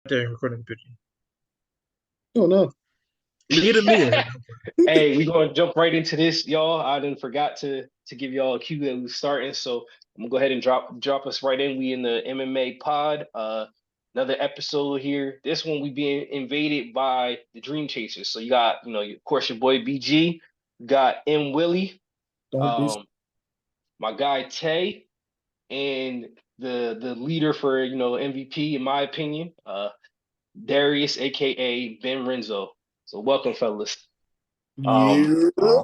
there recording the picture. Oh no. Leave the meeting. Hey, we gonna jump right into this, y'all. I didn't forgot to give y'all a cue that we starting, so I'm gonna go ahead and drop us right in. We in the MMA pod. Another episode here. This one we being invaded by the Dream Chasers. So you got, of course, your boy BG. You got M Willie, Don't be um, my guy Tay, and the leader for MVP in my opinion, Darius, aka Ben Renzo. So welcome, fellas. Um, yeah.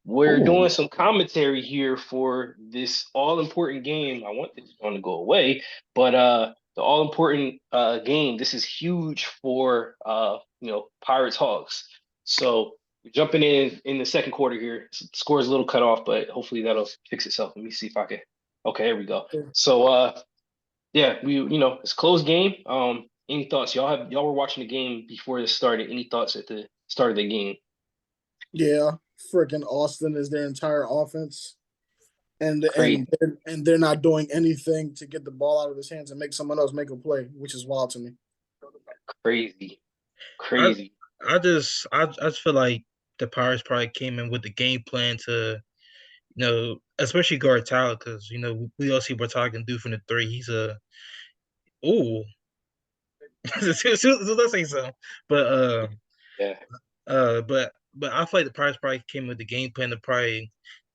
We're Ooh, doing some commentary here for this all important game. I want this one to go away, but the all important game. This is huge for Pirates Hogs. So we're jumping in the second quarter here. Score's a little cut off, but hopefully that'll fix itself. Let me see if I can. Okay, here we go. So yeah, it's a close game. Any thoughts? Y'all were watching the game before this started. Any thoughts at the start of the game? Yeah. Freaking Austin is their entire offense. And Crazy. and and they're not doing anything to get the ball out of his hands and make someone else make a play, which is wild to me. Crazy. I Crazy. I just feel like the Pirates probably came in with the game plan to, especially guard Tyler, because we all see what Tyler can do from the three. He's a ooh. So let's say so. But Yeah. but I feel like the Pirates probably came with the game plan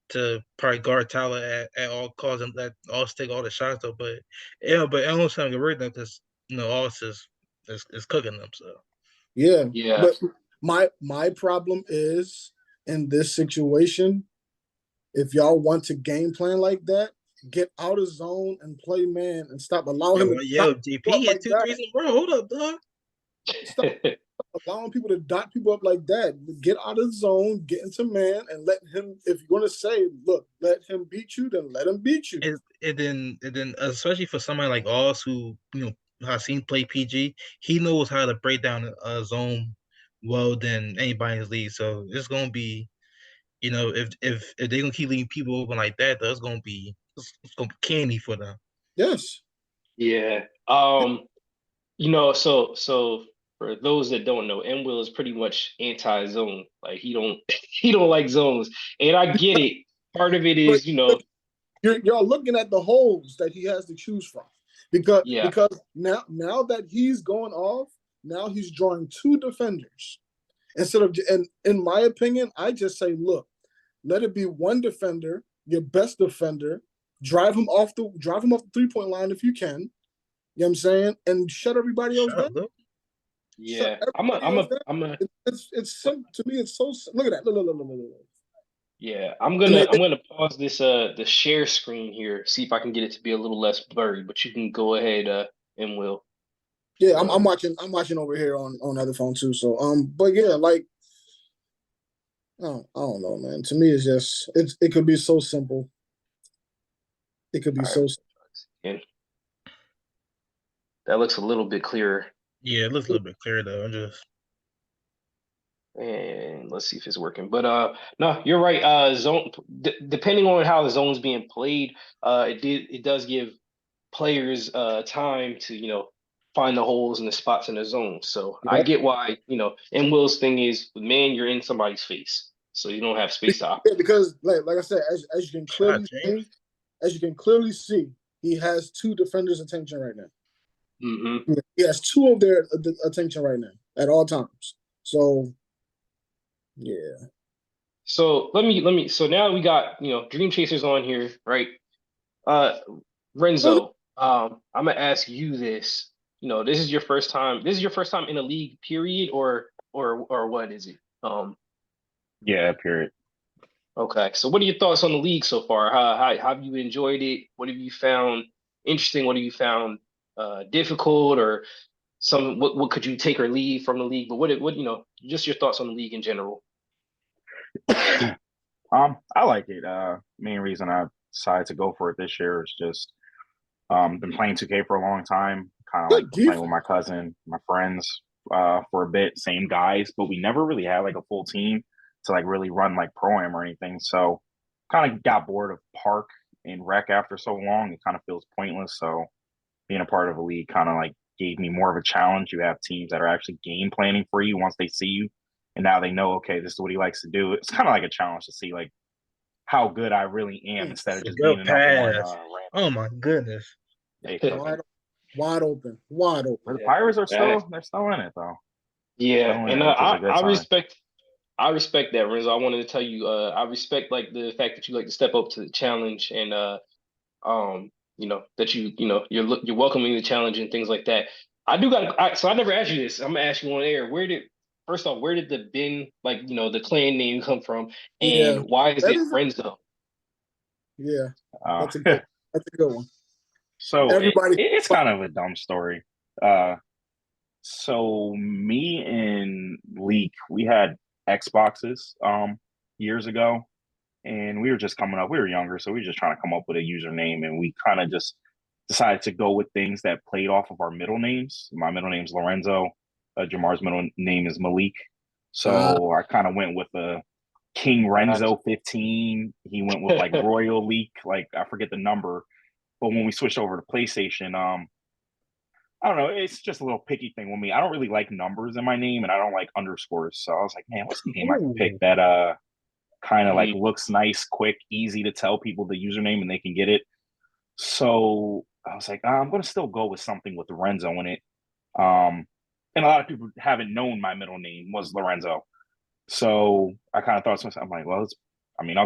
to probably guard Tyler at all costs and let Austin take all the shots though. But yeah, but it almost sounds like right now because Austin is cooking them. So Yeah. Yeah. But my problem is in this situation, if y'all want to game plan like that, get out of zone and play man and stop allowing him to dot people up JP hit like two that. threes in a row. Hold up, dog. Stop allowing people to dot people up like that. Get out of the zone, get into man, and let him. If you're gonna say, look, let him beat you, then let him beat you. And then especially for somebody like Oz who has seen play PG, he knows how to break down a zone well than anybody in his league. So it's gonna be if they're gonna keep leaving people open like that, though, it's gonna be candy for them. Yes. Yeah. So for those that don't know, M Will is pretty much anti-zone. Like he don't he don't like zones. And I get it. Part of it But is, you're looking at the holes that he has to choose from because yeah, because now that he's going off, now he's drawing two defenders instead of. And in my opinion, I just say, look, let it be one defender, your best defender, drive him off the 3 point line if you can. You know what I'm saying, and shut everybody else down. Shot, look. Shut yeah. everybody else down. I'm a It's simple to me. It's so look at that. Look. yeah, I'm And gonna I'm gonna pause this the share screen here, see if I can get it to be a little less blurry, but you can go ahead, M Will. yeah, I'm Um, watching. I'm watching over here on other phone too. So but yeah, like I don't know, man. To me, it's just it could be so simple. It could be all right. so. And that looks a little bit clearer. Yeah, it looks a little bit clearer though. I'm just And let's see if it's working. But no, you're right. Zone depending on how the zone's being played, it does give players time to find the holes and the spots in the zone. So I Yeah, get why and Will's thing is, man, you're in somebody's face, so you don't have space to yeah, operate. because like I said, as you can shot, clearly see, James. he has two defenders' attention right now. Hmm. He has two of their attention right now at all times. So yeah, So let me. So now we got Dream Chasers on here, right? Uh, Renzo, I'm gonna ask you this. This is your first time. This is your first time in a league, period, or what is it? yeah, period. Okay. So what are your thoughts on the league so far? How have you enjoyed it? What have you found interesting? What have you found difficult, or what could you take or leave from the league? But what just your thoughts on the league in general. I like it. Main reason I decided to go for it this year is just been playing 2K for a long time. Kind of like good been playing with defense. my cousin, my friends, for a bit, same guys, but we never really had like a full team to like really run like pro am or anything. So kind of got bored of park and rec after so long. It kind of feels pointless. So being a part of a league kind of like gave me more of a challenge. You have teams that are actually game planning for you once they see you, and now they know, okay, this is what he likes to do. It's kind of like a challenge to see like how good I really am instead of The just being good a number one pass. Oh my goodness. random. Wide open. But the Pirates are they're still in it though. Yeah, Still in and it, which is a good I sign. respect that, Renzo. I wanted to tell you, I respect like the fact that you like to step up to the challenge and that you're welcoming the challenge and things like that. So I never asked you this. I'm gonna ask you on air. First off, where did the Ben, like, the clan name come from, Yeah, and why is that it is. Renzo? Yeah, Uh, that's a good. That's a good one. so Everybody. it's kind of a dumb story. So me and Leak, we had Xboxes years ago, and we were just coming up. We were younger, so we were just trying to come up with a username, and we kind of just decided to go with things that played off of our middle names. My middle name's Lorenzo. Jamar's middle name is Malik. So I kind of went with a King Renzo 15. He went with like Royal Leak, like I forget the number. But when we switched over to PlayStation, I don't know. It's just a little picky thing with me. I don't really like numbers in my name, and I don't like underscores. So I was like, man, what's the name I can pick that kind of like looks nice, quick, easy to tell people the username and they can get it. So I was like, I'm gonna still go with something with Lorenzo in it. And a lot of people haven't known my middle name was Lorenzo. So I kind of thought to myself, I'm like, well, I was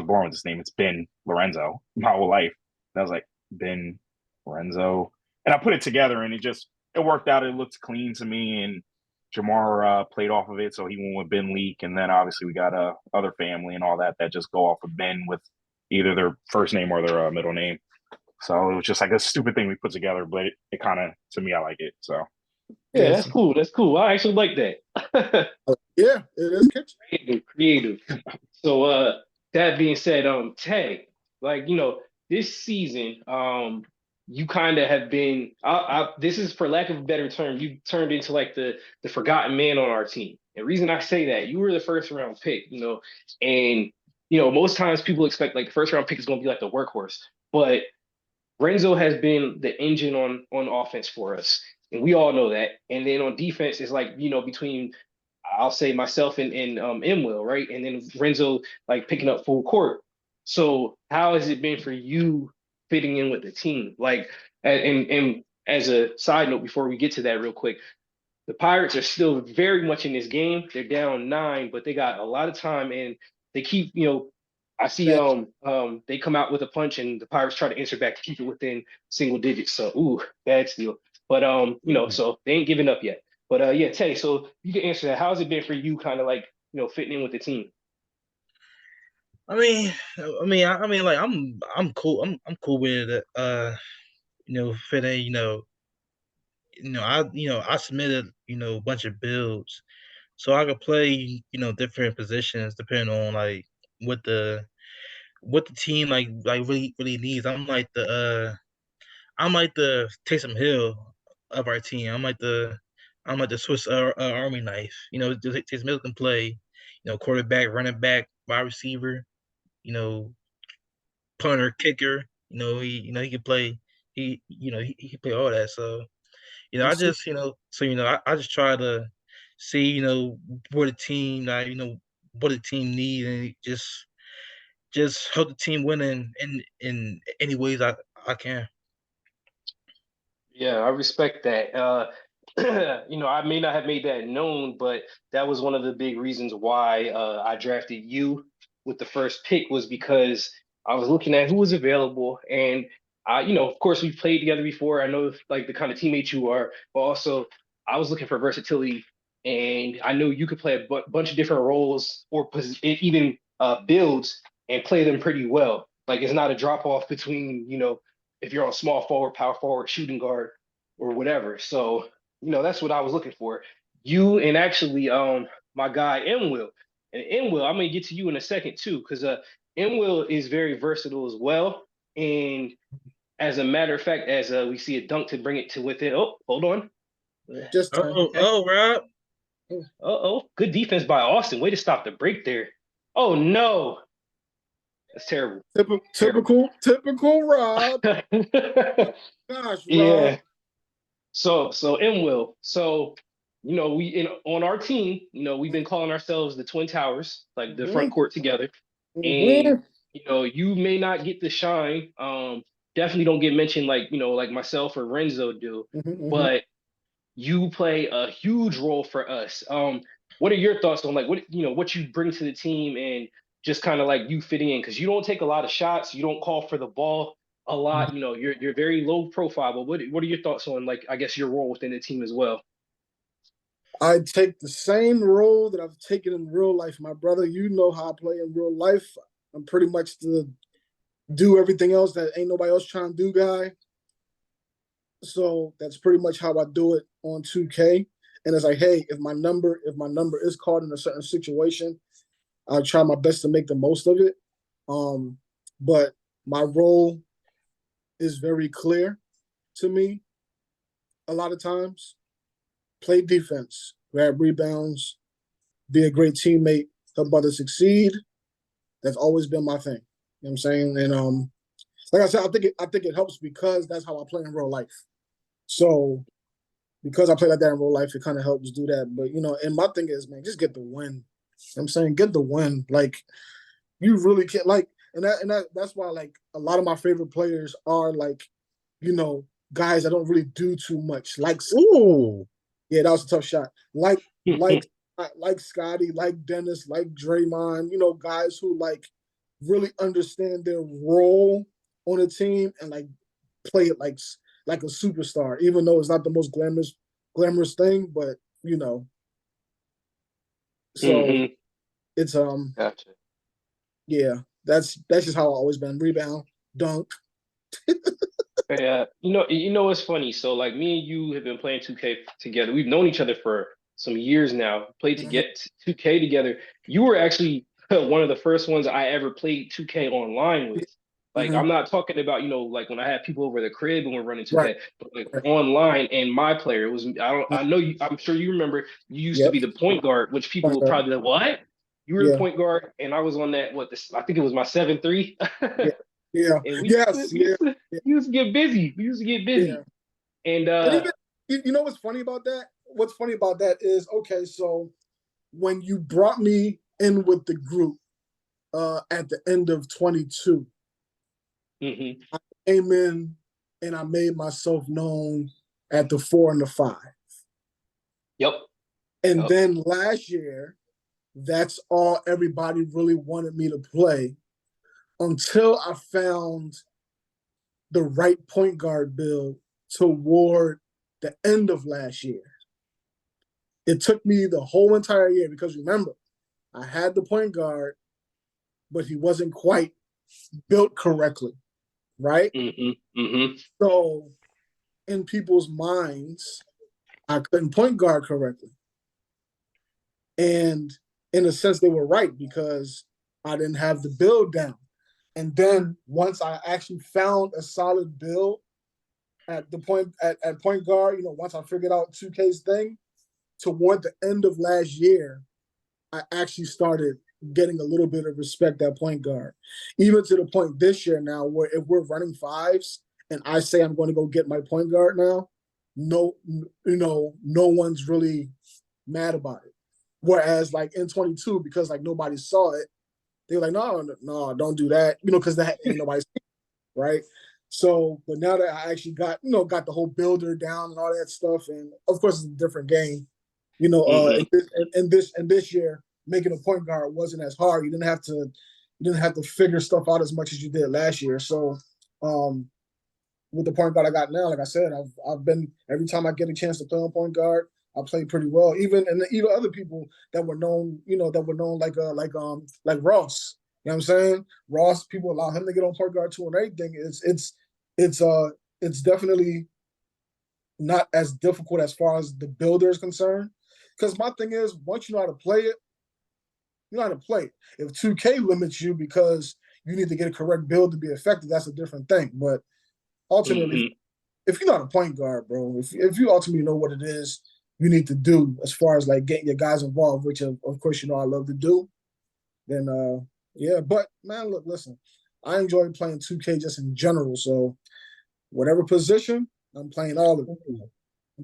born with this name. It's been Lorenzo my whole life. And I was like, Ben Lorenzo. And I put it together and it worked out. It looked clean to me. And Jamar played off of it. So he went with Ben Leak. And then obviously we got other family and all that just go off of Ben with either their first name or their middle name. So it was just like a stupid thing we put together, but it kind of, to me, I like it. So yeah, that's cool. That's cool. I actually like that. Yeah, it is catchy. Creative. So that being said, Tay, like, this season, you kind of have been this is, for lack of a better term, you turned into like the forgotten man on our team. And the reason I say that, you were the first round pick, and most times people expect like the first round pick is gonna be like the workhorse. But Renzo has been the engine on offense for us. And we all know that. And then on defense, it's like, between, I'll say, myself and Will, right? And then Renzo like picking up full court. So how has it been for you fitting in with the team? Like, and as a side note, before we get to that real quick, the Pirates are still very much in this game. They're down 9, but they got a lot of time, and they keep, I see they come out with a punch and the Pirates try to answer back to keep it within single digits. So bad steal. But so they ain't giving up yet. But yeah, Tay, so you can answer that. How's it been for you, kind of like, fitting in with the team? Like I'm cool. I'm cool with it. Fitting. I submitted a bunch of builds, so I could play different positions depending on like what the what the team like really needs. I'm like the Taysom Hill of our team. I'm like the Swiss Army knife. Taysom Hill can play, quarterback, running back, wide receiver, you know, punter, kicker. He can play. He can play all that. So I just I just try to see what the team what the team need and just help the team win in any ways I can. Yeah, I respect that. I may not have made that known, but that was one of the big reasons why I drafted you with the first pick, was because I was looking at who was available, and of course, we've played together before. I know like the kind of teammate you are, but also I was looking for versatility, and I know you could play a bunch of different roles or even builds and play them pretty well. Like, it's not a drop off between if you're on small forward, power forward, shooting guard, or whatever. So, that's what I was looking for. You and actually my guy M Will. And M Will, I'm gonna get to you in a second too, because M Will is very versatile as well. And as a matter of fact, as we see a dunk to bring it to within. Oh, hold on. Just Rob. Good defense by Austin. Way to stop the break there. Oh no. That's terrible. Typical Rob. Gosh, Rob. Yeah. So M will. So, we on our team, we've been calling ourselves the Twin Towers, like the front Mm-hmm. court together. And Mm-hmm. you may not get the shine. Definitely don't get mentioned like myself or Renzo do, Mm-hmm. but you play a huge role for us. What are your thoughts on like what you bring to the team and just kind of like you fit in? Because you don't take a lot of shots, you don't call for the ball a lot. You're very low profile. But what are your thoughts on like I guess your role within the team as well? I take the same role that I've taken in real life, my brother. You know how I play in real life. I'm pretty much the do everything else that ain't nobody else trying to do guy. So that's pretty much how I do it on 2K. And it's like, hey, if my number is called in a certain situation, I'll try my best to make the most of it. But my role is very clear to me a lot of times. Play defense, grab rebounds, be a great teammate, help others succeed. That's always been my thing. You know what I'm saying? And like I said, I think it helps because that's how I play in real life. So because I play like that in real life, it kind of helps do that. But and my thing is, man, just get the win. You know what I'm saying, get the win. Like you really can't like, that's why like a lot of my favorite players are like, guys that don't really do too much. Like, Ooh. yeah, that was a tough shot. Like Scotty, like Dennis, like Draymond. Guys who like really understand their role on a team and like play it like a superstar, even though it's not the most glamorous thing, but so Hmm. it's Gotcha. yeah, that's just how I always been. Rebound, dunk. Yeah, what's funny? So like me and you have been playing 2K together. We've known each other for some years now. Played to Mhm. get 2K together. You were actually one of the first ones I ever played 2K online with. Like Mhm. I'm not talking about, like when I had people over the crib and we're running Right, 2K, but like right. online and my player. It was I know you, I'm sure you remember you used to Yep. be the point guard, which people Point would guard. probably be like, what? You were the Yeah, point guard, and I was on that, I think it was my 7-3. yeah, yeah. And we used to, Yes, we yeah, used to, yeah, we used to get busy. We used to get yeah. busy. And And even you know what's funny about that? What's funny about that is okay. So when you brought me in with the group at the end of 22, mhm. I came in and I made myself known at the 4 and the 5. Yep. And Yep. then last year, that's all everybody really wanted me to play until I found the right point guard build toward the end of last year. It took me the whole entire year because remember, I had the point guard, but he wasn't quite built correctly, right? Mhm. Mhm. So in people's minds, I couldn't point guard correctly. And in a sense, they were right because I didn't have the build down. And then once I actually found a solid build at point guard, once I figured out 2K's thing, toward the end of last year, I actually started getting a little bit of respect at point guard. Even to the point this year now where if we're running fives and I say I'm going to go get my point guard now, no one's really mad about it. Whereas like in 22, because like nobody saw it, they were like, no, don't do that, because that ain't nobody, right? So, but now that I actually got the whole builder down and all that stuff, and of course it's a different game, Mhm. and this year making a point guard wasn't as hard. You didn't have to figure stuff out as much as you did last year. So, um, with the point guard I got now, like I said, I've been every time I get a chance to play on point guard, I play pretty well. Even other people that were known, like Ross. You know what I'm saying? Ross, people allow him to get on point guard too and everything. It's definitely not as difficult as far as the builder is concerned. Because my thing is, once you know how to play it, you know how to play it. If 2K limits you because you need to get a correct build to be effective, that's a different thing. But ultimately, Mhm. if you're not a point guard, bro, if you ultimately know what it is you need to do as far as like getting your guys involved, which of course I love to do, then yeah. But man, look, listen, I enjoy playing 2K just in general. So whatever position, I'm playing all of it.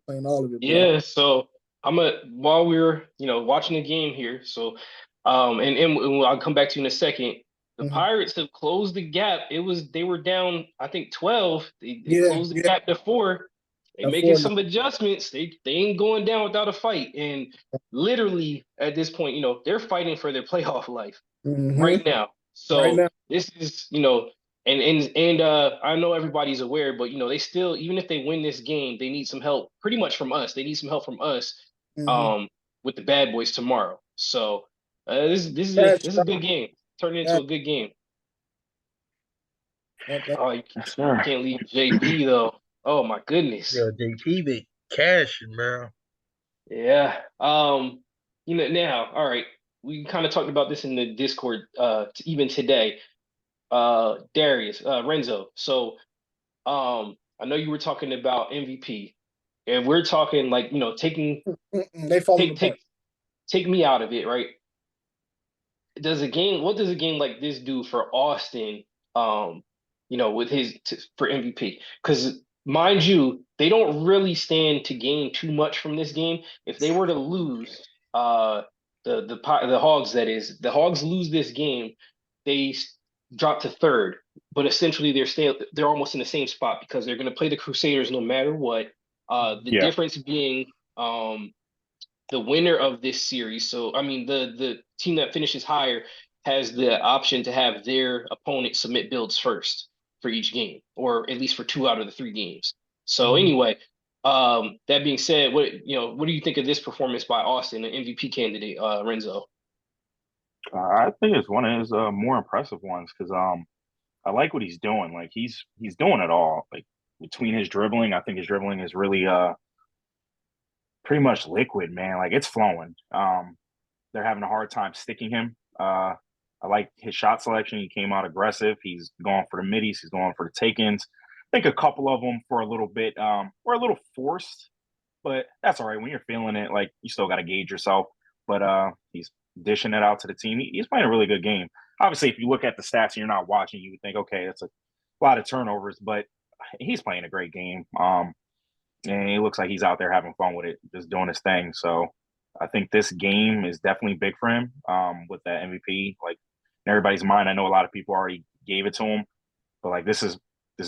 playing all of it, bro. Yeah, so while we're watching the game here, so and I'll come back to you in a second. The Mhm. Pirates have closed the gap. They were down, I think 12. They Yeah, closed the yeah. gap to 4. They At making 4 now. some adjustments. They ain't going down without a fight. And literally at this point, they're fighting for their playoff life Hmm. right now. Right So now. this is, I know everybody's aware, but they still, even if they win this game, they need some help pretty much from us. They need some help from us Hmm. um with the bad boys tomorrow. So That's this is a good game. Turning into that, a good game. that. Oh, Yes, sir. can't leave JP though. Oh my goodness. Yo, JT be cashing, bro. Yeah. Now, all right. We kind of talked about this in the Discord even today. Darius, Renzo. So I know you were talking about MVP, and we're talking like They falling take apart. take take me out of it, right? What does a game like this do for Austin? With for MVP, because mind you, they don't really stand to gain too much from this game. If they were to lose, the Hogs, that is, the Hogs lose this game, they drop to third, but essentially they're almost in the same spot because they're going to play the Crusaders no matter what. The Yeah. difference being the winner of this series. So I mean, the team that finishes higher has the option to have their opponent submit builds first for each game, or at least for 2 out of the 3 games. So Mhm. anyway, that being said, what do you think of this performance by Austin, an MVP candidate, Renzo? I think it's one of his more impressive ones because I like what he's doing. Like he's doing it all. Like between his dribbling, I think his dribbling is really pretty much liquid, man. Like it's flowing. They're having a hard time sticking him. I like his shot selection. He came out aggressive. He's going for the middies. He's going for the take-ins. I think a couple of them for a little bit were a little forced, but that's all right. When you're feeling it, like you still got to gauge yourself. But he's dishing it out to the team. He's playing a really good game. Obviously, if you look at the stats and you're not watching, you would think, okay, that's a lot of turnovers, but he's playing a great game. And he looks like he's out there having fun with it, just doing his thing. So I think this game is definitely big for him with that MVP. Like in everybody's mind, I know a lot of people already gave it to him, but like this is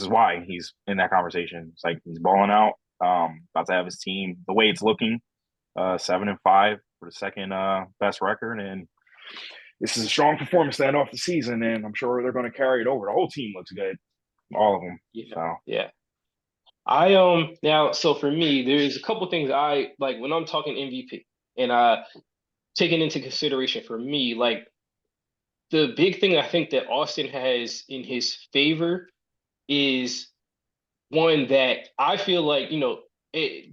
why he's in that conversation. It's like he's balling out, about to have his team the way it's looking, 7-5 for the second best record, and this is a strong performance to end off the season. And I'm sure they're going to carry it over. The whole team looks good, all of them. Yeah, So yeah. Now, so for me, there's a couple things I like when I'm talking MVP, and taking into consideration for me, like the big thing I think that Austin has in his favor is one that I feel like,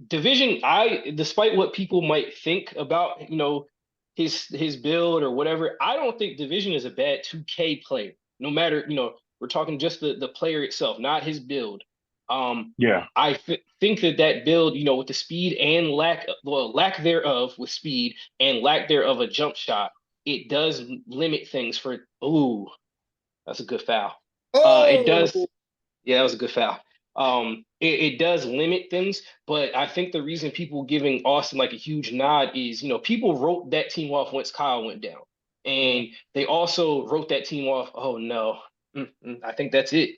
division, despite what people might think about, his build or whatever, I don't think Division is a bad 2K player. No matter, we're talking just the player itself, not his build. yeah, Think that build, with the speed and lack thereof with speed and lack thereof a jump shot, it does limit things for. Ooh, that's a good foul. It Oh, does. Yeah, that was a good foul. It does limit things, but I think the reason people giving Austin like a huge nod is, people wrote that team off once Kyle went down, yeah. and they also wrote that team off. Oh no, I think that's it.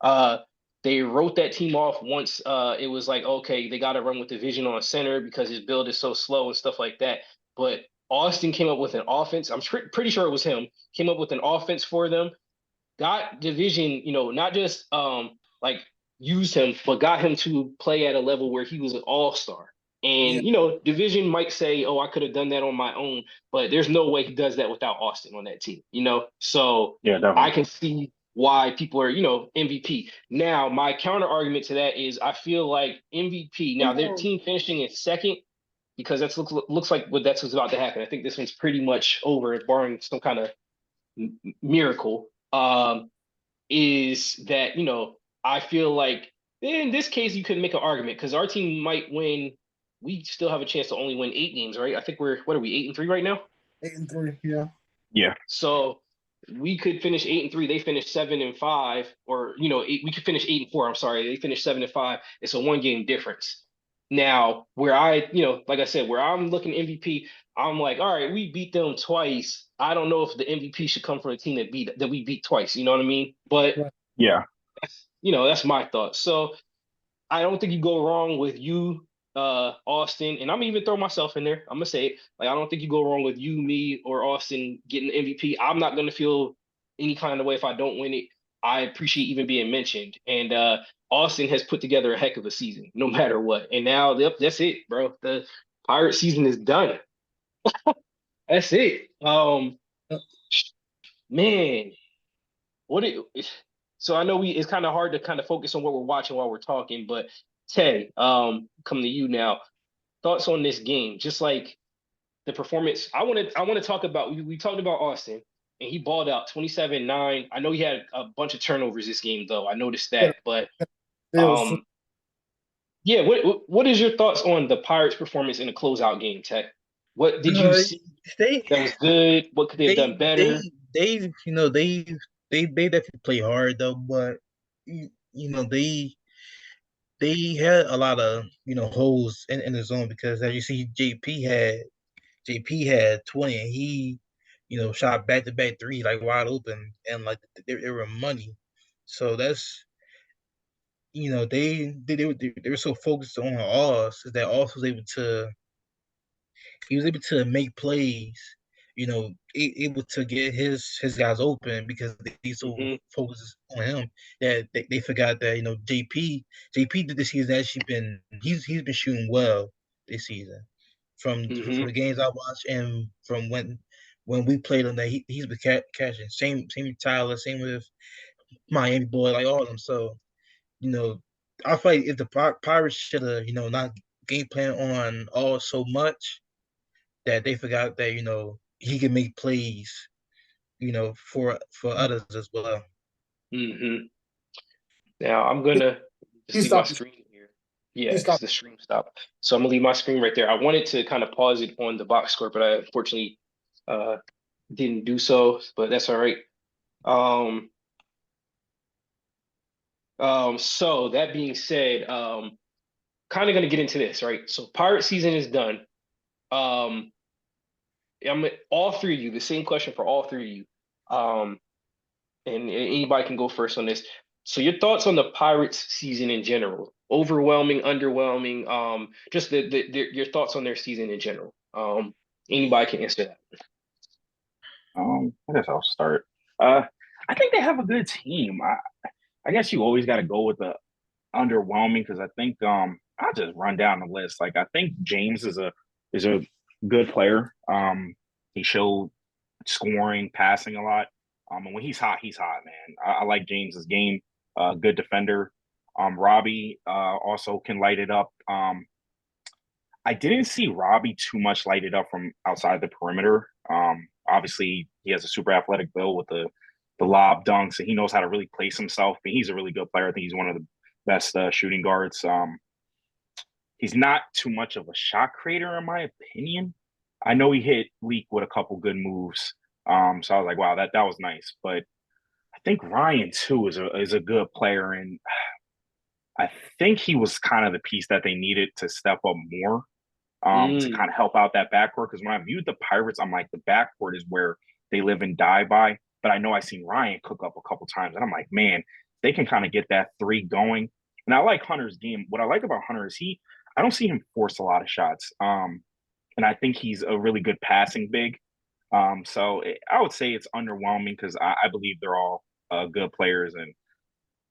Uh, they wrote that team off once it was like, okay, they got to run with Division on center because his build is so slow and stuff like that. But Austin came up with an offense. I'm pretty sure it was him. Came up with an offense for them, got Division, not just like used him, but got him to play at a level where he was an all-star. Yeah. And Division might say, "Oh, I could have done that on my own," but there's no way he does that without Austin on that team. So yeah, I definitely. can see why people are, MVP. Now, my counter argument to that is I feel like MVP. Now, Come their on. team finishing in second because looks like that's what's about to happen. I think this one's pretty much over, barring some kind of miracle. Is that I feel like in this case you could make an argument because our team might win. We still have a chance to only win 8 games, right? I think we're what are we 8-3 right now? 8-3. Yeah. Yeah, So we could finish 8-3. They finished 7-5, or we could finish 8-4. I'm sorry, they finished 7-5. It's a 1 game difference. Now, where I, like I said, where I'm looking MVP, I'm like, all right, we beat them twice. I don't know if the MVP should come from a team that we beat twice. You know what I mean? But Right. Yeah. that's my thought. So I don't think you go wrong with you, Austin, and I'm even throw myself in there. I'm gonna say it. Like I don't think you go wrong with you, me, or Austin getting the MVP. I'm not gonna feel any kind of way if I don't win it. I appreciate even being mentioned, and Austin has put together a heck of a season, no matter what. And now, yep, that's it, bro. The Pirate season is done. That's it. Man, what it so I know it's kind of hard to kind of focus on what we're watching while we're talking, but Tay, come to you now. Thoughts on this game? Just like the performance. I want to talk about we talked about Austin and he balled out 27-9. I know he had a bunch of turnovers this game though. I noticed Yeah, that, but it was um yeah, what is your thoughts on the Pirates performance in the closeout game, Tay? What did you Uh, see they that was good? What could they have they done they better? they they definitely play hard though, but they had a lot of holes in the zone because as you see JP had 20 and he shot back to back three like wide open and like they were money. So that's they were so focused on Oz that Oz was able to make plays, able to get his guys open because they so Hmm. focused on him that they forgot that JP did this season actually been he's been shooting well this season from Hmm. the games I watched and from when we played him that he's been catching same with Tyler, same with Miami boy, like all of them. So you know I feel like if the Pirates should have not game plan on all so much that they forgot that he can make plays, for others as well. Hmm. Now I'm gonna just he leave my stopped. screen here. Yeah, He because stopped. the stream stopped. So I'm gonna leave my screen right there. I wanted to kind of pause it on the box score, but I unfortunately uh didn't do so, but that's all right. Um, so that being said, kind of gonna get into this, right? So pirate season is done. Um, I'm all three of you, the same question for all three of you. Um, and anybody can go first on this. So your thoughts on the Pirates season in general? Overwhelming, underwhelming? Just your thoughts on their season in general. Anybody can answer that. I guess I'll start. Uh, I think they have a good team. I guess you always got to go with the underwhelming because I think I'll just run down the list. Like I think James is a good player. He showed scoring, passing a lot. And when he's hot, man. I like James's game. Good defender. Robbie also can light it up. I didn't see Robbie too much lighted up from outside the perimeter. Obviously, he has a super athletic build with the lob dunks, and he knows how to really place himself. And he's a really good player. I think he's one of the best shooting guards. He's not too much of a shot creator, in my opinion. I know he hit Leak with a couple good moves. So I was like, wow, that was nice. But I think Ryan too is a good player, and I think he was kind of the piece that they needed to step up more to Mm, kind of help out that backcourt. Because when I viewed the Pirates, I'm like, the backcourt is where they live and die by. But I know I seen Ryan cook up a couple times, and I'm like, man, they can kind of get that three going. And I like Hunter's game. What I like about Hunter is I don't see him force a lot of shots. And I think he's a really good passing big. I would say it's underwhelming because I believe they're all good players, and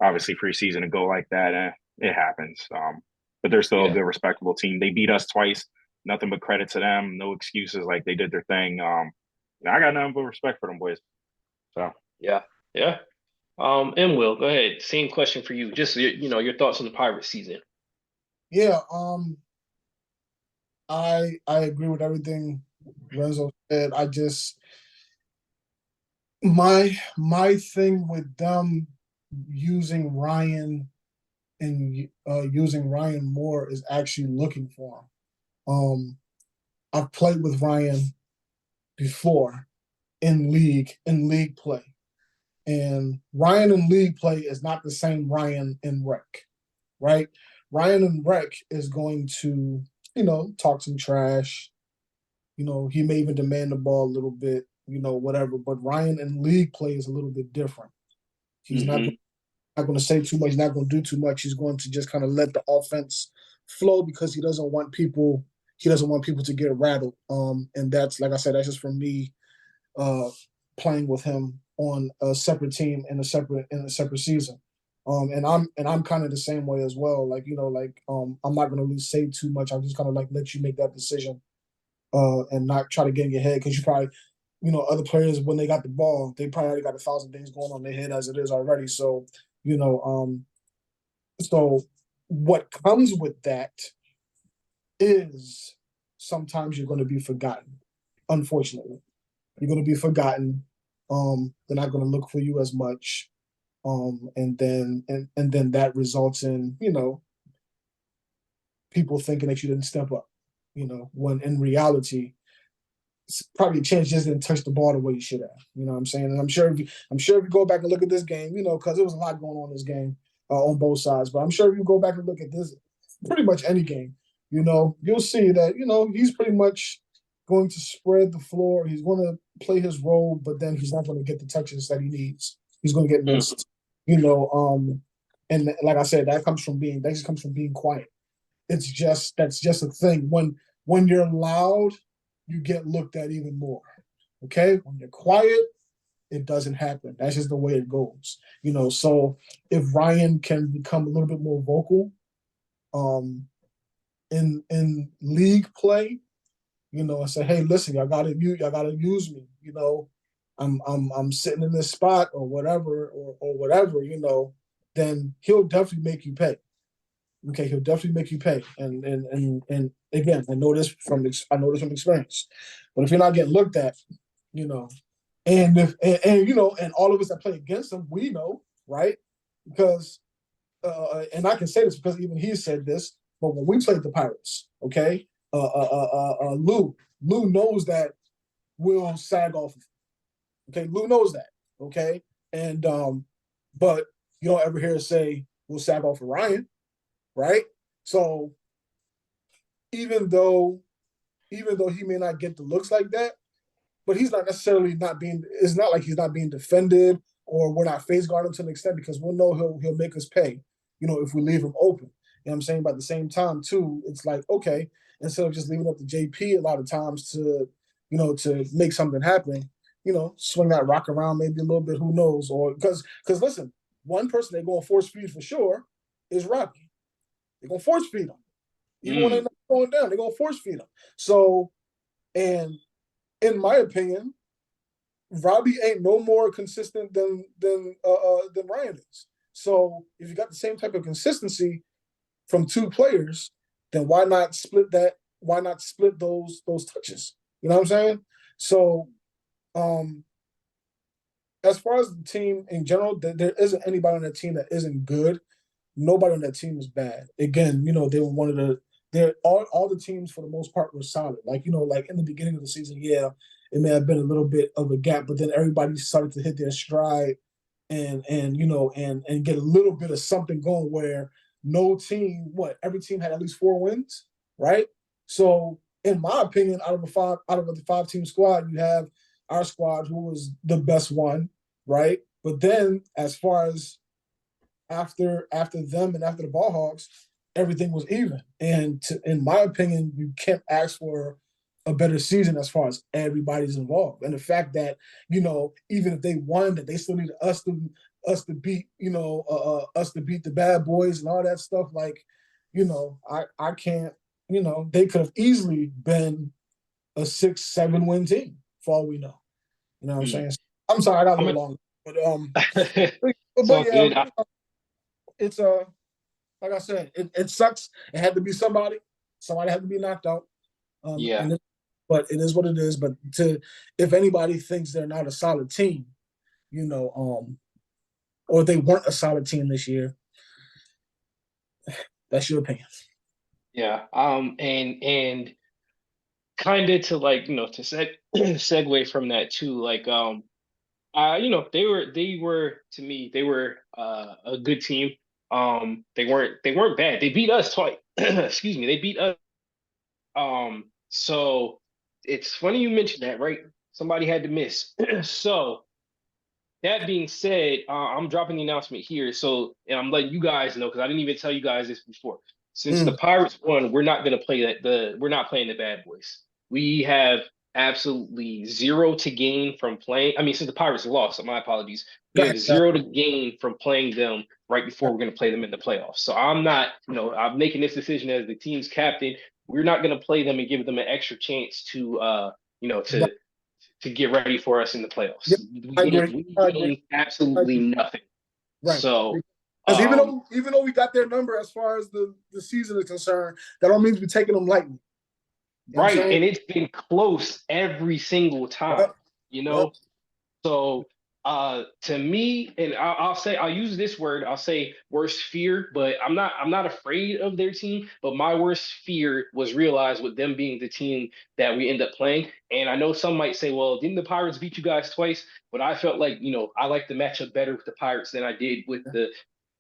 obviously preseason to go like that, it happens. But they're still a yeah, good, respectable team. They beat us twice. Nothing but credit to them. No excuses. Like they did their thing. I got nothing but respect for them boys. So yeah, yeah. And Will, go ahead. Same question for you. Just your thoughts on the pirate season. Yeah. I agree with everything Renzo said. I just my thing with them using Ryan and using Ryan more is actually looking for him. I've played with Ryan before in league play, and Ryan in league play is not the same Ryan in rec, right? Ryan and Rec is going to, talk some trash. He may even demand the ball a little bit, whatever. But Ryan in league play is a little bit different. He's Mm-hmm. not going to say too much. He's not going to do too much. He's going to just kind of let the offense flow because he doesn't want people. He doesn't want people to get rattled. And that's, like I said, that's just from me playing with him on a separate team in a separate season. And I'm kind of the same way as well. Like, I'm not gonna really say too much. I'm just kind of like let you make that decision and not try to get in your head because you probably, other players when they got the ball, they probably already got 1,000 things going on in their head as it is already. So, you know, so what comes with that is sometimes you're going to be forgotten. Unfortunately, you're going to be forgotten. They're not going to look for you as much, and then that results in people thinking that you didn't step up. When in reality, it's probably chance just didn't touch the ball the way you should have. You know what I'm saying? And I'm sure if you go back and look at this game, because there was a lot going on in this game on both sides. But I'm sure if you go back and look at this, pretty much any game, you'll see that he's pretty much going to spread the floor. He's going to play his role, but then he's not going to get the touches that he needs. He's going to get missed. And like I said, that just comes from being quiet. That's just a thing. When you're loud, you get looked at even more. Okay? When you're quiet, it doesn't happen. That's just the way it goes. So if Ryan can become a little bit more vocal in league play, and say, hey, listen, y'all gotta use me, I'm sitting in this spot or whatever, or whatever, then he'll definitely make you pay. Okay, he'll definitely make you pay. And again, I know this from experience. But if you're not getting looked at, and if and all of us that play against him, we know, right? Because and I can say this because even he said this, but when we played the Pirates, okay, Lou knows that we'll sag off of him. Okay, Lou knows that. Okay, and but you don't ever hear us say we'll sag off of Ryan, right? So even though he may not get the looks like that, but he's not necessarily not being. It's not like he's not being defended or we're not face guarding to an extent because we'll know he'll make us pay. If we leave him open. You know what I'm saying? But at the same time, too, it's like okay, instead of just leaving up to JP a lot of times to make something happen, swing that rock around maybe a little bit. Who knows? Or because listen, one person they're going to force feed for sure is Robbie. They're going to force feed him. Even when they're not going down, they're going to force feed him. So, and in my opinion, Robbie ain't no more consistent than Ryan is. So if you got the same type of consistency from two players, then why not split that? Why not split those touches? You know what I'm saying? So, as far as the team in general, there isn't anybody on that team that isn't good. Nobody on that team is bad. Again, they were one of the. They're all the teams for the most part were solid. Like like in the beginning of the season, yeah, it may have been a little bit of a gap, but then everybody started to hit their stride and get a little bit of something going where no team, every team had at least 4 wins, right? So in my opinion, out of the 5-team squad, you have our squad who was the best one, right? But then as far as after them and after the Ball Hogs, everything was even. And in my opinion, you can't ask for a better season as far as everybody's involved. And the fact that, even if they won, that they still need us to beat, us to beat the bad boys and all that stuff. Like, I can't, they could have easily been a 6-7 win team for all we know. You know what I'm saying? I'm sorry, I got a little long. But but yeah, good. it's like I said, it sucks. It had to be somebody. Somebody had to be knocked out. Yeah. But it is what it is. But if anybody thinks they're not a solid team, or they weren't a solid team this year, that's your opinion. Yeah. And kind of to to segue from that too, they were to me, they were a good team. They weren't bad. They beat us twice. Excuse me. They beat us. So it's funny you mentioned that, right? Somebody had to miss. So that being said, I'm dropping the announcement here. So, and I'm letting you guys know because I didn't even tell you guys this before. Since the Pirates won, we're not going to play we're not playing the Bad Boys. We have absolutely zero to gain from playing. I mean, since the Pirates lost, so my apologies. We have Gotcha. zero to gain from playing them right before we're going to play them in the playoffs. So I'm not, I'm making this decision as the team's captain. We're not going to play them and give them an extra chance to, Right. to get ready for us in the Yeah, playoffs. I agree. We I agree. gained absolutely nothing. Right. So, Because um, even though we got their number as far as the season is concerned, that don't mean we're taking them lightly. You know what I'm right, saying? and it's been close every single time, Yep. you Yep. know. So, to me, and I'll use this word. I'll say worst fear, but I'm not afraid of their team. But my worst fear was realized with them being the team that we end up playing. And I know some might say, well, didn't the Pirates beat you guys twice? But I felt like, I like the matchup better with the Pirates than I did with the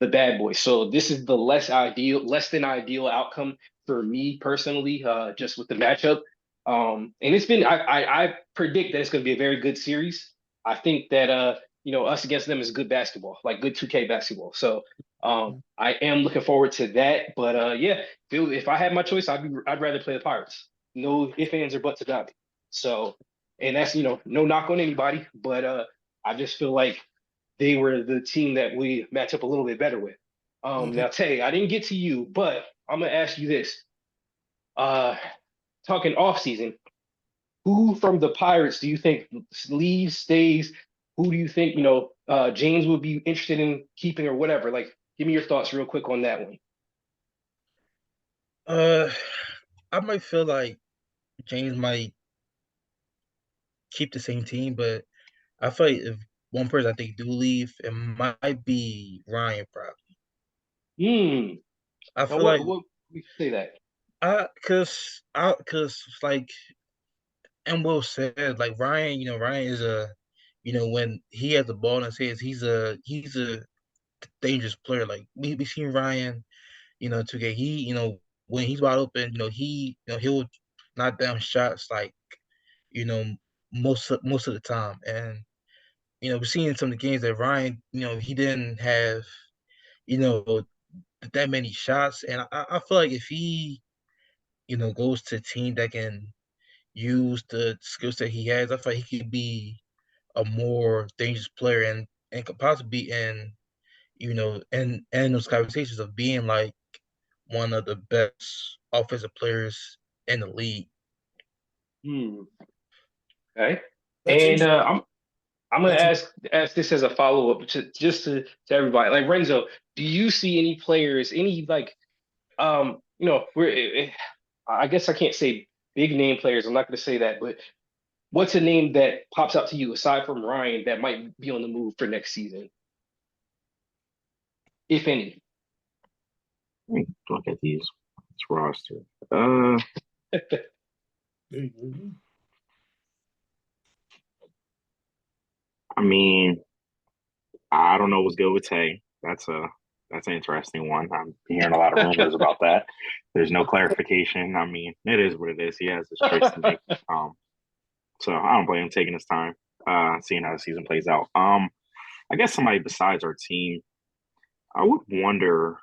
Bad Boys. So this is the less than ideal outcome for me personally, just with the matchup. And it's been I predict that it's going to be a very good series. I think that us against them is good basketball, like good 2K basketball. So I am looking forward to that. But yeah, if I had my choice, I'd rather play the Pirates. No ifs, ands, or buts about it. So, and that's no knock on anybody, but I just feel like they were the team that we match up a little bit better with. Mhm. Now Tay, I didn't get to you, but I'm gonna ask you this. Uh Talking off season, who from the Pirates do you think leaves, stays? Who do you think, James would be interested in keeping or whatever? Like, give me your thoughts real quick on that one. Uh, I might feel like James might keep the same team, but I feel like if one person I think do leave, it might be Ryan probably. Hmm. I Now feel like what we say that? cause like and Will said, like Ryan, Ryan is when he has the ball in his hands, he's a dangerous player. Like we seen Ryan, 2K. He, when he's wide open, he'll knock down shots like, you know, most of the time. And we're seeing some of the games that Ryan, he didn't have, you know, that many shots. And I feel like if he, goes to a team that can use the skill set he has, I feel like he could be a more dangerous player and could possibly be in, and those conversations of being like one of the best offensive players in the league. Hmm. Okay. That's And interesting. I'm gonna That's ask this as a follow up to just to everybody. Like Renzo, do you see any players, any like we're I guess I can't say big name players. I'm not gonna say that, but what's a name that pops out to you aside from Ryan that might be on the move for next season, if any? Let me look at this roster. Uh, interesting. I mean, I don't know what's good with Tay. That's an interesting one. I'm hearing a lot of rumors about that. There's no clarification. I mean, it is what it is. He has his choice to make. So I don't blame him taking his time, seeing how the season plays out. I guess somebody besides our team, I would wonder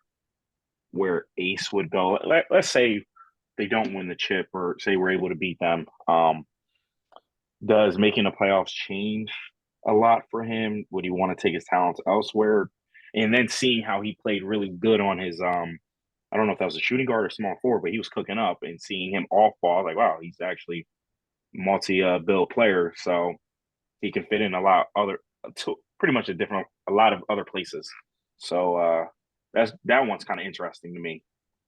where Ace would go. Let's say they don't win the chip, or say we're able to beat them. Does making the playoffs change a lot for him? Would he want to take his talents elsewhere? And then seeing how he played really good on his I don't know if that was a shooting guard or small forward, but he was cooking up, and seeing him off ball, like wow, he's actually multi bill player, so he can fit in a lot other to pretty much a lot of other places. So that one's kind of interesting to me,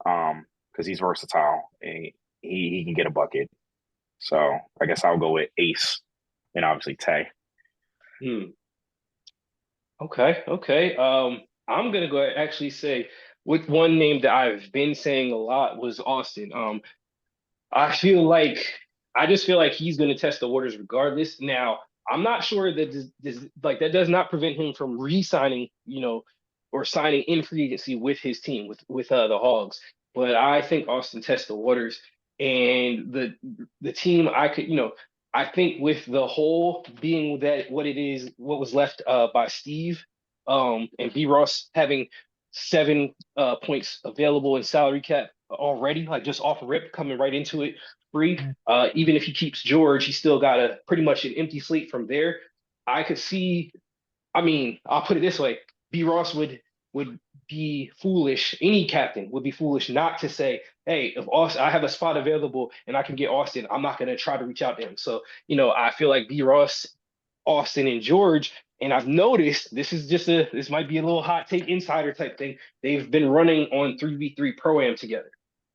because he's versatile and he can get a bucket. So I guess I'll go with Ace and obviously Tay. Hmm. Okay, okay. I'm gonna go actually say with one name that I've been saying a lot was Austin. I feel like I just feel like he's gonna test the waters regardless. Now, I'm not sure that like that does not prevent him from re-signing, or signing in free agency with his team with the Hogs. But I think Austin tests the waters, and the team I could I think with the whole being that what it is, what was left by Steve, and B Ross having 7 points available in salary cap already, like just off rip, coming right into it free. Even if he keeps George, he still got a pretty much an empty slate from there. I could see. I mean, I'll put it this way: B Ross would be foolish. Any captain would be foolish not to say, "Hey, if Austin, I have a spot available and I can get Austin, I'm not going to try to reach out to him." So, I feel like B Ross, Austin, and George. And I've noticed this might be a little hot take insider type thing. They've been running on 3v3 pro-am together.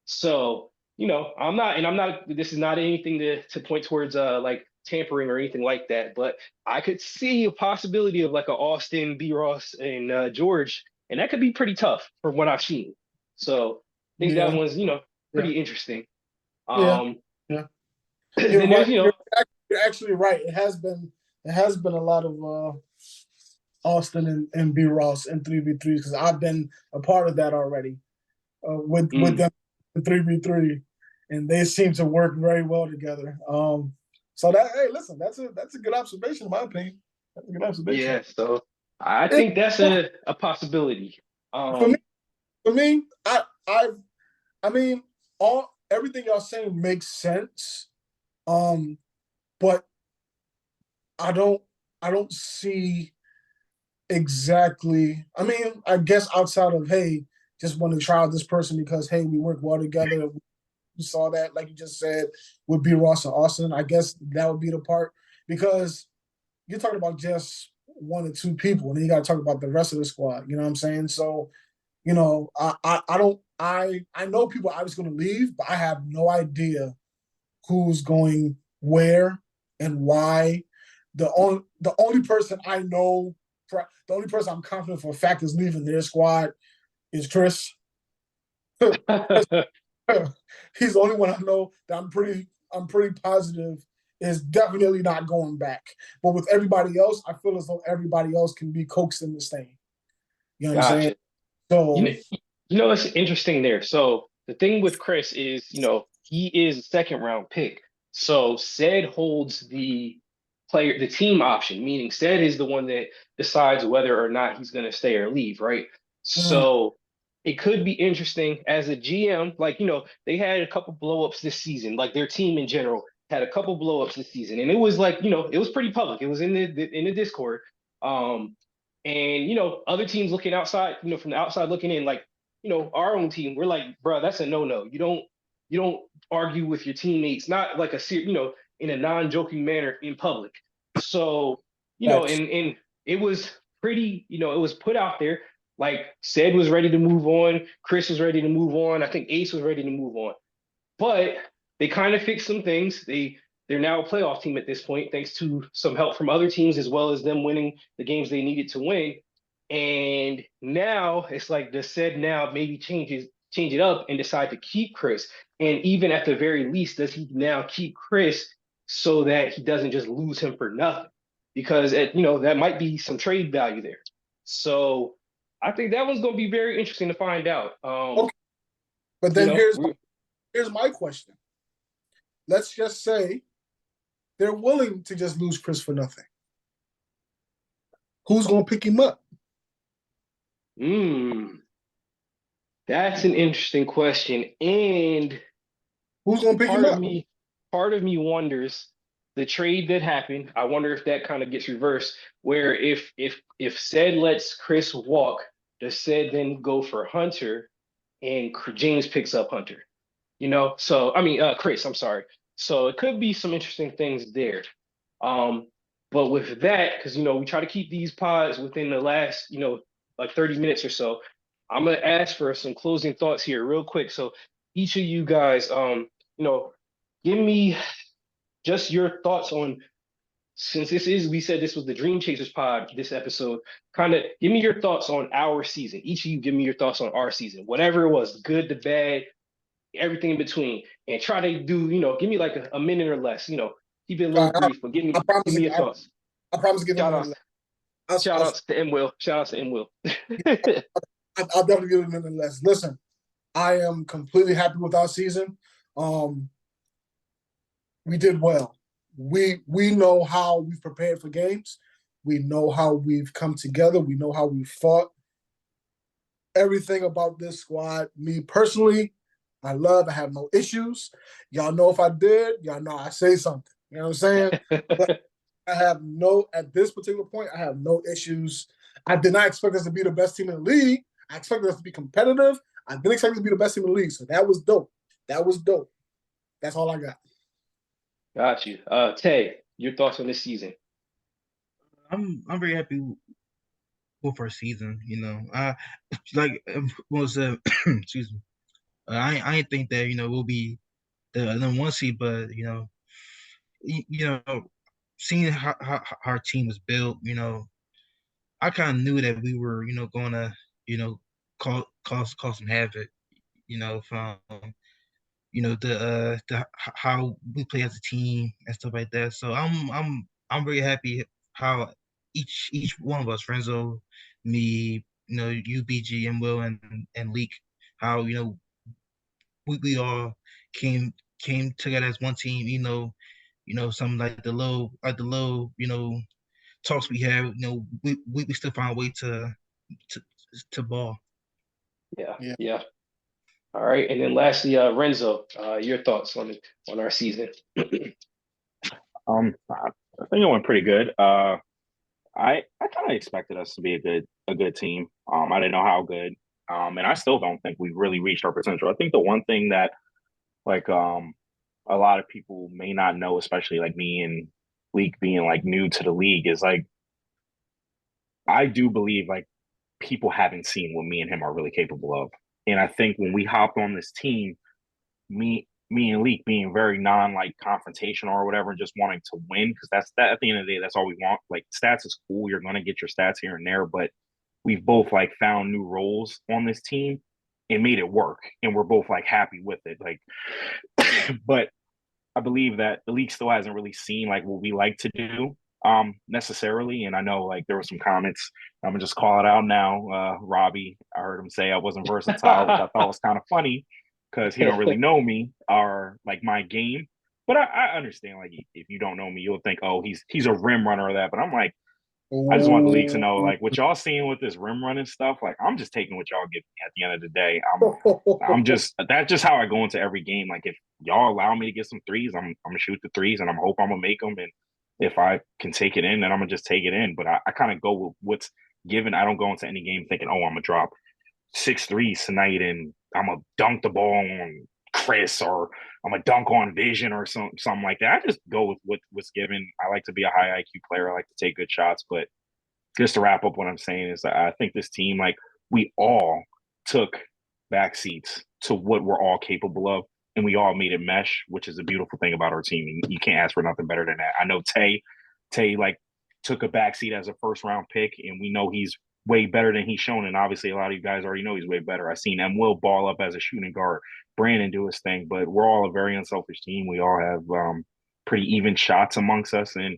So, this is not anything to point towards like tampering or anything like that, but I could see a possibility of like a Austin, B Ross, and George, and that could be pretty tough from what I've seen. So I think that Yeah, one's, yeah, pretty interesting. yeah, Um, yeah. You're then right. there's, You're actually right. It has been a lot of Austin and B Ross and 3v3s because I've been a part of that already with mm, them 3v3, and they seem to work very well together. So that hey, listen, that's a good observation in my opinion. That's a good observation. yeah, so I It, think that's a possibility. for me, Um, for me, I mean, all everything y'all saying makes sense. Um, but I don't I don't see exactly. I mean, I guess outside of hey, just want to try out this person because hey, we work well together. We saw that, like you just said, with B Ross and Austin. I guess that would be the part because you're talking about just one or two people, and then you got to talk about the rest of the squad. You know what I'm saying? So, I don't I know people are obviously going to leave, but I have no idea who's going where and why. The only person I know, the only person I'm confident for a fact is leaving their squad is Chris. He's the only one I know that I'm pretty positive is definitely not going back. But with everybody else, I feel as though everybody else can be coaxed into staying. You know what I'm saying? Gotcha. You So know, it's interesting there. So the thing with Chris is, he is a second round pick. So said holds the team option, meaning said is the one that decides whether or not he's going to stay or leave, right? mm, So it could be interesting as a GM, like, they had a couple blowups this season, like their team in general had a couple blowups this season. And it was like, it was pretty public. It was in the Discord. Um, and other teams looking outside, from the outside looking in, like, our own team, we're like, bro, that's a no-no. You don't argue with your teammates, not like in a non-joking manner in public. So, that's and it was pretty, it was put out there. Like Said was ready to move on, Chris was ready to move on, I think Ace was ready to move on. But they kind of fixed some things. They're now a playoff team at this point, thanks to some help from other teams as well as them winning the games they needed to win. And now it's like the Said now maybe change it up and decide to keep Chris. And even at the very least, does he now keep Chris so that he doesn't just lose him for nothing? Because that might be some trade value there. So I think that one's going to be very interesting to find out. okay. But You then know, here's my question. Let's just say they're willing to just lose Chris for nothing. Who's gonna pick him up? mm, that's an interesting question. And Who's gonna pick him part of up? me, part of me wonders the trade that happened. I wonder if that kind of gets reversed, where if Said lets Chris walk, does Said then go for Hunter, and James picks up Hunter? So I mean, Chris, I'm sorry. So it could be some interesting things there. Um, but with that, because we try to keep these pods within the last, like 30 minutes or so, I'm gonna ask for some closing thoughts here real quick. So each of you guys, you know, give me just your thoughts on, since we said this was the Dream Chasers pod, this episode, kind of give me your thoughts on our season. Each of you give me your thoughts on our season, whatever it was, good, the bad, everything in between, and try to do, give me like a minute or less, keep it a little I, brief, but give I me promise. your thoughts. I promise to give him Shout a out, Shout outs to M Will. Shout outs to M Will. I'll definitely give it nonetheless. Listen, I am completely happy with our season. We did well. We know how we've prepared for games. We know how we've come together. We know how we fought. Everything about this squad, me personally, I love. I have no issues. Y'all know if I did, y'all know I say something. You know what I'm saying? But I have no, at this particular point, I have no issues. I did not expect us to be the best team in the league. I expected us to be competitive. I didn't expect us to be the best team in the league. So that was dope. That was dope. That's all I got. Got you. Tay, your thoughts on this season? I'm very happy with our season. Like was excuse me. I didn't think that we'll be the number one seed, but seeing how our team was built, I kind of knew that we were going to cause some havoc, from the how we play as a team and stuff like that. So I'm very happy how each one of us, Renzo, me, UBG and Will and Leak, how we all came together as one team. Some like the little talks we have. We still find a way to ball. Yeah, Yeah. yeah. All right, and then lastly, Renzo, your thoughts on our season? I think it went pretty good. I kind of expected us to be a good team. I didn't know how good. And I still don't think we've really reached our potential. I think the one thing that like a lot of people may not know, especially like me and Leak being like new to the league, is like I do believe like people haven't seen what me and him are really capable of. And I think when we hopped on this team, me and Leak being very non like confrontational or whatever, and just wanting to win because that's that at the end of the day, that's all we want. Like stats is cool, you're gonna get your stats here and there, but we've both like found new roles on this team and made it work, and we're both like happy with it. Like, but I believe that the league still hasn't really seen like what we like to do necessarily. And I know like there were some comments. I'm gonna just call it out now. Robbie, I heard him say I wasn't versatile, which I thought was kind of funny because he don't really know me or like my game. But I understand like if you don't know me, you'll think, oh, he's a rim runner or that. But I'm like, I just want the league to know like what y'all seeing with this rim running stuff. Like I'm just taking what y'all give me at the end of the day. I'm just that's just how I go into every game. Like if y'all allow me to get some threes, I'm gonna shoot the threes and I'm hope I'm gonna make them. And if I can take it in, then I'm gonna just take it in. But I kind of go with what's given. I don't go into any game thinking, oh, I'm gonna drop 6 threes tonight and I'm gonna dunk the ball on Chris or I'm gonna dunk on Vision or something like that. I just go with what's given. I like to be a high IQ player. I like to take good shots. But just to wrap up what I'm saying is that I think this team, like we all took back seats to what we're all capable of, and we all made it mesh, which is a beautiful thing about our team. You can't ask for nothing better than that. I know Tay like took a backseat as a first round pick, and we know he's way better than he's shown. And obviously, a lot of you guys already know he's way better. I've seen M. Will ball up as a shooting guard, Brandon do his thing, but we're all a very unselfish team. We all have pretty even shots amongst us, and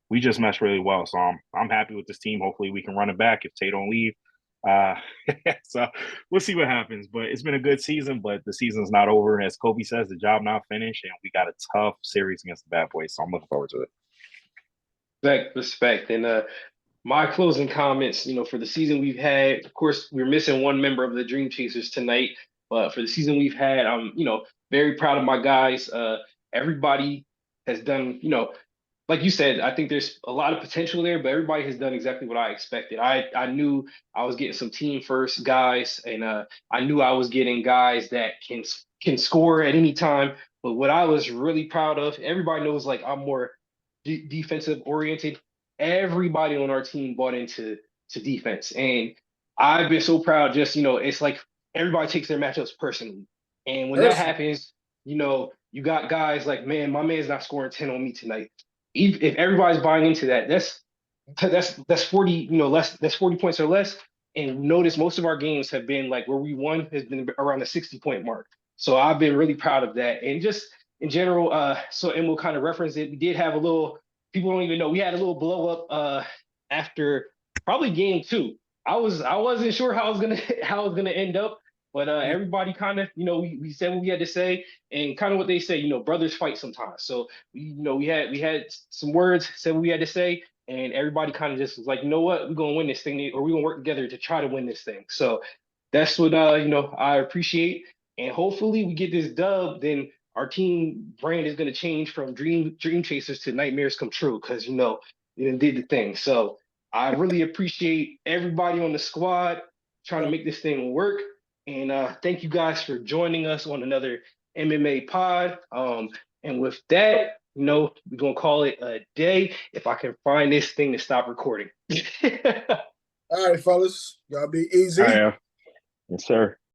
we just mesh really well. So I'm happy with this team. Hopefully, we can run it back if Tay don't leave. Uh, so we'll see what happens. But it's been a good season, but the season's not over. As Kobe says, the job not finished, and we got a tough series against the Bad Boys. So I'm looking forward to it. Respect. And my closing comments, for the season we've had, of course, we're missing one member of the Dream Chasers tonight, but for the season we've had, I'm, very proud of my guys. Everybody has done, like you said, I think there's a lot of potential there, but everybody has done exactly what I expected. I knew I was getting some team first guys, and I knew I was getting guys that can score at any time. But what I was really proud of, everybody knows like I'm more defensive oriented. Everybody on our team bought into defense, and I've been so proud. Just it's like everybody takes their matchups personally, and when that happens, you got guys like, man, my man's not scoring 10 on me tonight. If everybody's buying into that, that's 40, less. That's 40 points or less. And notice most of our games have been like where we won has been around the 60-point mark. So I've been really proud of that, and just in general. And we'll kind of reference it. We did have a little. People don't even know we had a little blow up after probably game 2. I wasn't sure how it was gonna how it was gonna end up, but everybody kind of, we said what we had to say, and kind of what they say, brothers fight sometimes. So we had some words, said what we had to say, and everybody kind of just was like, you know what, we're gonna win this thing, or we're gonna work together to try to win this thing. So that's what I appreciate, and hopefully we get this dub. Then our team brand is gonna change from Dream Chasers to Nightmares Come True, because you did the thing. So I really appreciate everybody on the squad trying to make this thing work. And thank you guys for joining us on another MMA pod. And with that, we're going to call it a day if I can find this thing to stop recording. All right, fellas. Y'all be easy. Yes, sir.